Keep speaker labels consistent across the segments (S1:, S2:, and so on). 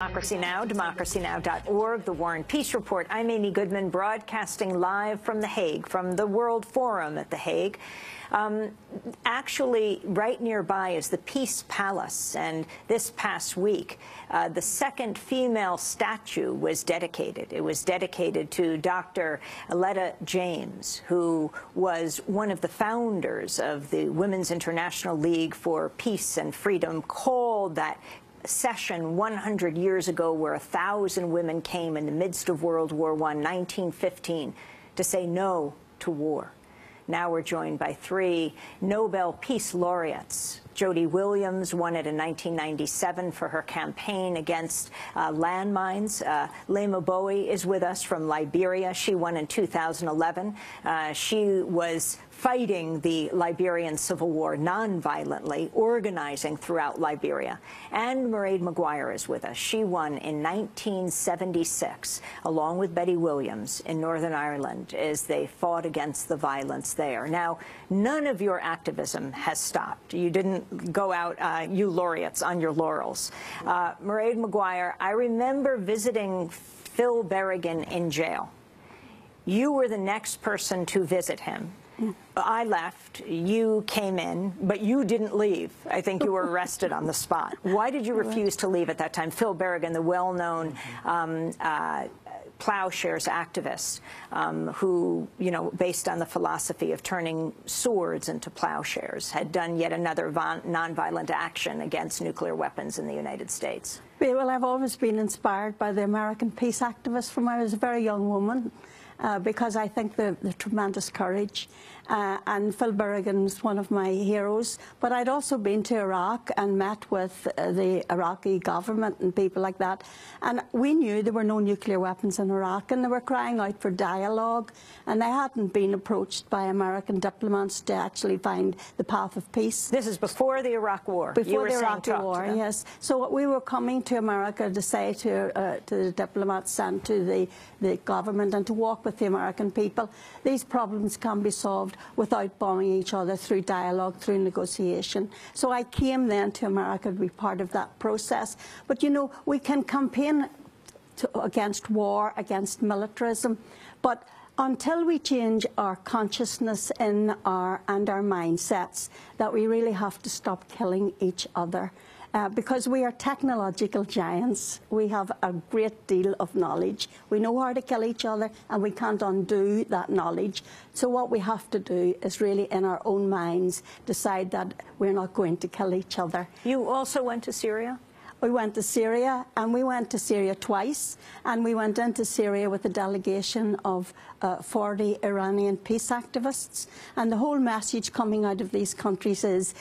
S1: Democracy Now!, democracynow.org, The War and Peace Report. I'm Amy Goodman, broadcasting live from The Hague, from the World Forum at The Hague. Actually, right nearby is the Peace Palace, and this past week, the second female statue was dedicated. It was dedicated to Dr. Letta James, who was one of the founders of the Women's International League for Peace and Freedom, called that session 100 years ago where 1,000 women came in the midst of World War I, 1915, to say no to war. Now we're joined by three Nobel Peace Laureates. Jody Williams won it in 1997 for her campaign against landmines. Lema Bowie is with us from Liberia. She won in 2011. She was fighting the Liberian Civil War nonviolently, organizing throughout Liberia. And Mairead Maguire is with us. She won in 1976, along with Betty Williams, in Northern Ireland, as they fought against the violence there. Now, none of your activism has stopped. You didn't go out, you laureates, on your laurels. Mairead Maguire, I remember visiting Phil Berrigan in jail. You were the next person to visit him. I left, you came in, but you didn't leave. I think you were arrested on the spot. Why did you refuse to leave at that time? Phil Berrigan, the well-known plowshares activist, who, you know, based on the philosophy of turning swords into plowshares, had done yet another nonviolent action against nuclear weapons in the United States.
S2: Well, I've always been inspired by the American peace activists from when I was a very young woman. Because I think the tremendous courage, and Phil Berrigan's one of my heroes. But I'd also been to Iraq and met with the Iraqi government and people like that, and we knew there were no nuclear weapons in Iraq, and they were crying out for dialogue, and they hadn't been approached by American diplomats to actually find the path of peace.
S1: This is before the Iraq War.
S2: Before the Iraqi War, yes. So we were coming to America to say to the diplomats and to the government, and to walk with the American people, these problems can be solved without bombing each other, through dialogue, through negotiation. So I came then to America to be part of that process. But you know, we can campaign against war, against militarism, but until we change our consciousness and our mindsets, that we really have to stop killing each other. Because we are technological giants. We have a great deal of knowledge. We know how to kill each other, and we can't undo that knowledge. So what we have to do is really, in our own minds, decide that we're not going to kill each other.
S1: You also went to Syria?
S2: We went to Syria, and we went to Syria twice, and we went into Syria with a delegation of 40 Iranian peace activists, and the whole message coming out of these countries is,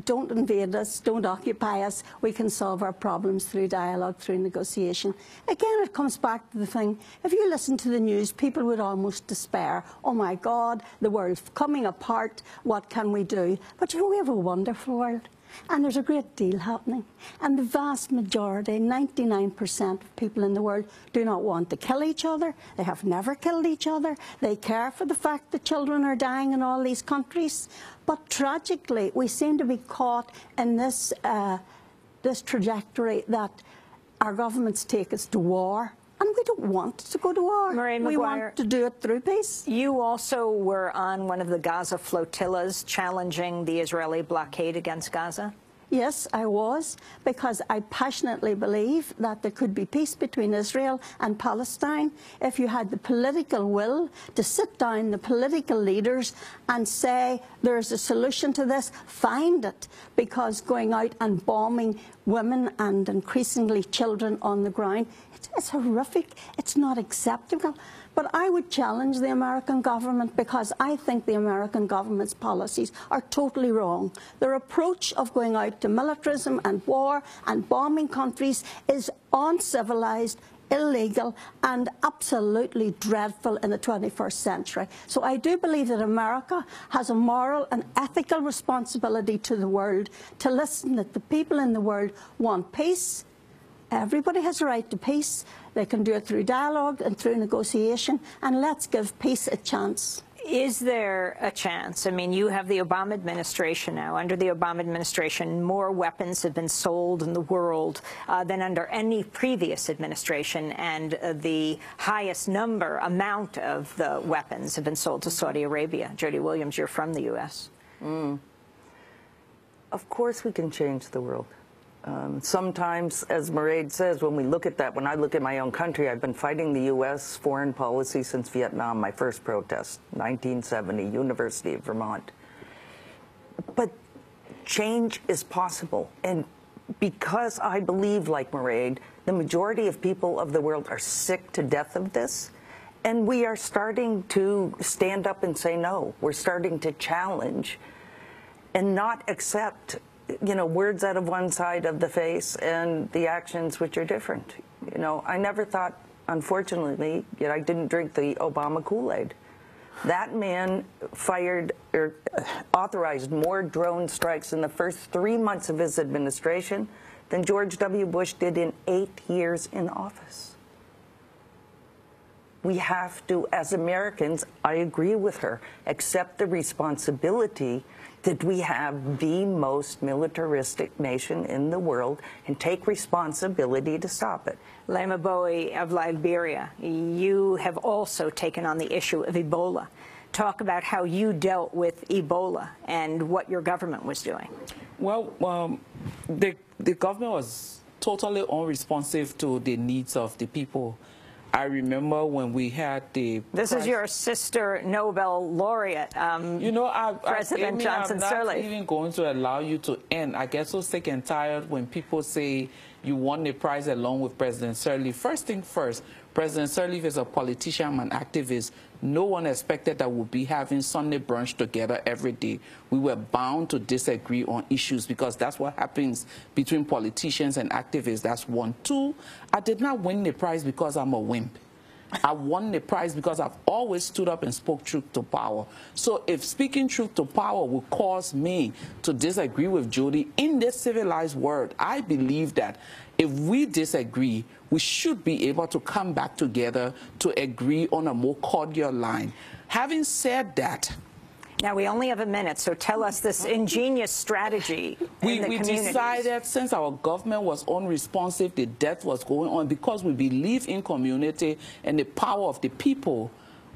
S2: don't invade us, don't occupy us, we can solve our problems through dialogue, through negotiation. Again, it comes back to the thing, if you listen to the news, people would almost despair. Oh my God, the world's coming apart, what can we do? But you know, we have a wonderful world. And there's a great deal happening. And the vast majority, 99% of people in the world, do not want to kill each other. They have never killed each other. They care for the fact that children are dying in all these countries. But tragically, we seem to be caught in this, this trajectory that our governments take us to war. And we don't want to go to war.
S1: Mairead Maguire,
S2: we want to do it through peace.
S1: You also were on one of the Gaza flotillas challenging the Israeli blockade against Gaza?
S2: Yes, I was, because I passionately believe that there could be peace between Israel and Palestine if you had the political will to sit down, the political leaders, and say there's a solution to this, find it, because going out and bombing women and increasingly children on the ground, it's horrific, it's not acceptable. But I would challenge the American government, because I think the American government's policies are totally wrong. Their approach of going out to militarism and war and bombing countries is uncivilized, illegal, and absolutely dreadful in the 21st century. So I do believe that America has a moral and ethical responsibility to the world to listen that the people in the world want peace. Everybody has a right to peace. They can do it through dialogue and through negotiation, and let's give peace a chance.
S1: Is there a chance? I mean, you have the Obama administration now. Under the Obama administration, more weapons have been sold in the world than under any previous administration, and the highest amount of the weapons have been sold to Saudi Arabia. Jody Williams, you're from the U.S.
S3: Of course we can change the world. Sometimes, as Mairead says, when we look at that, when I look at my own country, I've been fighting the U.S. foreign policy since Vietnam, my first protest, 1970, University of Vermont. But change is possible. And because I believe, like Mairead, the majority of people of the world are sick to death of this, and we are starting to stand up and say no. We're starting to challenge and not accept, you know, words out of one side of the face and the actions which are different. You know, I never thought, unfortunately, yet I didn't drink the Obama Kool-Aid. That man fired or authorized more drone strikes in the first 3 months of his administration than George W. Bush did in 8 years in office. We have to, as Americans, I agree with her, accept the responsibility that we have the most militaristic nation in the world and take responsibility to stop it.
S1: Lema Bowie of Liberia, you have also taken on the issue of Ebola. Talk about how you dealt with Ebola and what your government was doing.
S4: Well, the government was totally unresponsive to the needs of the people. I remember when we had the...
S1: This is your sister Nobel laureate,
S4: you know,
S1: President Johnson Sirleaf.
S4: I'm not even going to allow you to end. I get so sick and tired when people say you won the prize along with President Sirleaf. First thing first, President Sirleaf is a politician and activist. No one expected that we'll be having Sunday brunch together every day. We were bound to disagree on issues because that's what happens between politicians and activists. That's one. Two, I did not win the prize because I'm a wimp. I won the prize because I've always stood up and spoke truth to power. So if speaking truth to power will cause me to disagree with Jody in this civilized world, I believe that if we disagree, we should be able to come back together to agree on a more cordial line. Having said that,
S1: now, we only have a minute, so tell us this ingenious strategy in the communities.
S4: We decided, since our government was unresponsive, the death was going on, because we believe in community and the power of the people,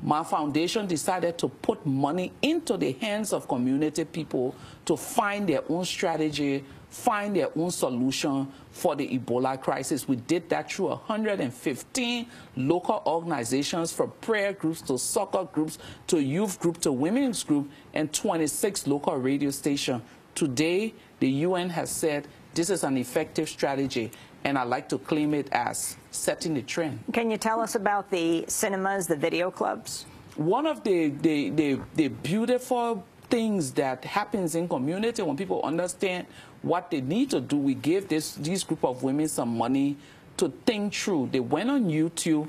S4: my foundation decided to put money into the hands of community people to find their own strategy, find their own solution for the Ebola crisis. We did that through 115 local organizations, from prayer groups to soccer groups to youth group to women's group, and 26 local radio stations. Today, the UN has said this is an effective strategy, and I like to claim it as setting the trend.
S1: Can you tell us about the cinemas, the video clubs?
S4: One of the beautiful things that happens in community when people understand what they need to do, we gave this group of women some money to think through. They went on YouTube,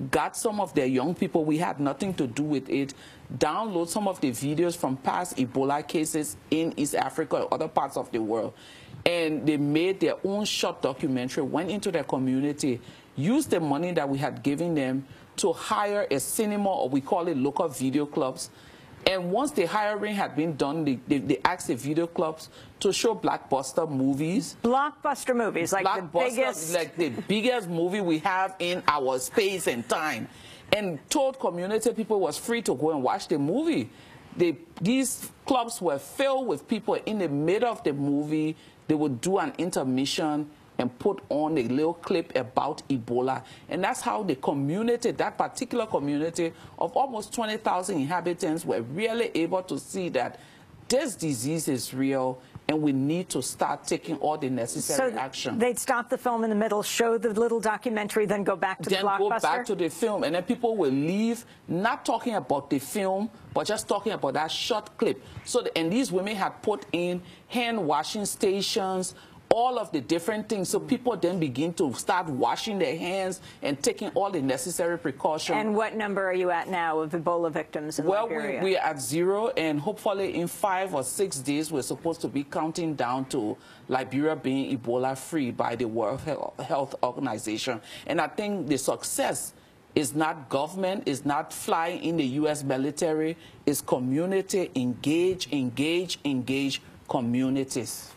S4: got some of their young people, we had nothing to do with it, download some of the videos from past Ebola cases in East Africa or other parts of the world, and they made their own short documentary, went into their community, used the money that we had given them to hire a cinema, or we call it local video clubs. And once the hiring had been done, they asked the video clubs to show blockbuster movies.
S1: Blockbuster movies, like
S4: the biggest movie we have in our space and time. And told community people it was free to go and watch the movie. These clubs were filled with people. In the middle of the movie, they would do an intermission and put on a little clip about Ebola. And that's how the community, that particular community of almost 20,000 inhabitants, were really able to see that this disease is real and we need to start taking all the necessary action.
S1: They'd stop the film in the middle, show the little documentary, then go back to the blockbuster?
S4: Then go back to the film, and then people will leave not talking about the film, but just talking about that short clip. So, and these women had put in hand washing stations, all of the different things, so people then begin to start washing their hands and taking all the necessary precautions.
S1: And what number are you at now of Ebola victims in Liberia?
S4: Well, we're at 0, and hopefully in 5 or 6 days we're supposed to be counting down to Liberia being Ebola-free by the World Health Organization. And I think the success It's not government. It's not flying in the U.S. military. It's community. Engage communities.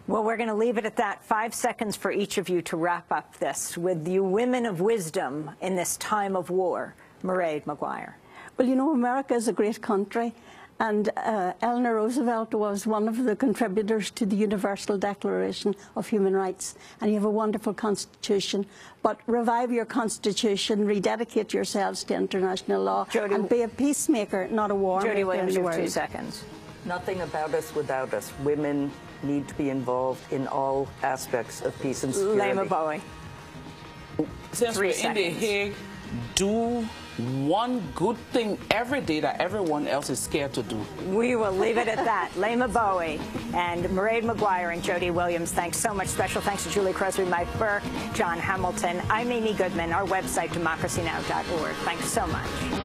S1: Well, we're going to leave it at that. 5 seconds for each of you to wrap up this with you women of wisdom in this time of war. Mairead Maguire.
S2: Well, you know, America is a great country, and Eleanor Roosevelt was one of the contributors to the Universal Declaration of Human Rights, and you have a wonderful constitution. But revive your constitution, rededicate yourselves to international law, and be a peacemaker, not a war maker.
S1: Jody Williams,
S2: in the
S1: you have
S2: world.
S1: 2 seconds.
S3: Nothing about us without us. Women need to be involved in all aspects of peace and security.
S1: Laima Bowie.
S4: Since we're in The Hague, do one good thing every day that everyone else is scared to do.
S1: We will leave it at that. Laima Bowie and Mairead Maguire and Jody Williams, thanks so much. Special thanks to Julie Crosby, Mike Burke, John Hamilton. I'm Amy Goodman. Our website, democracynow.org. Thanks so much.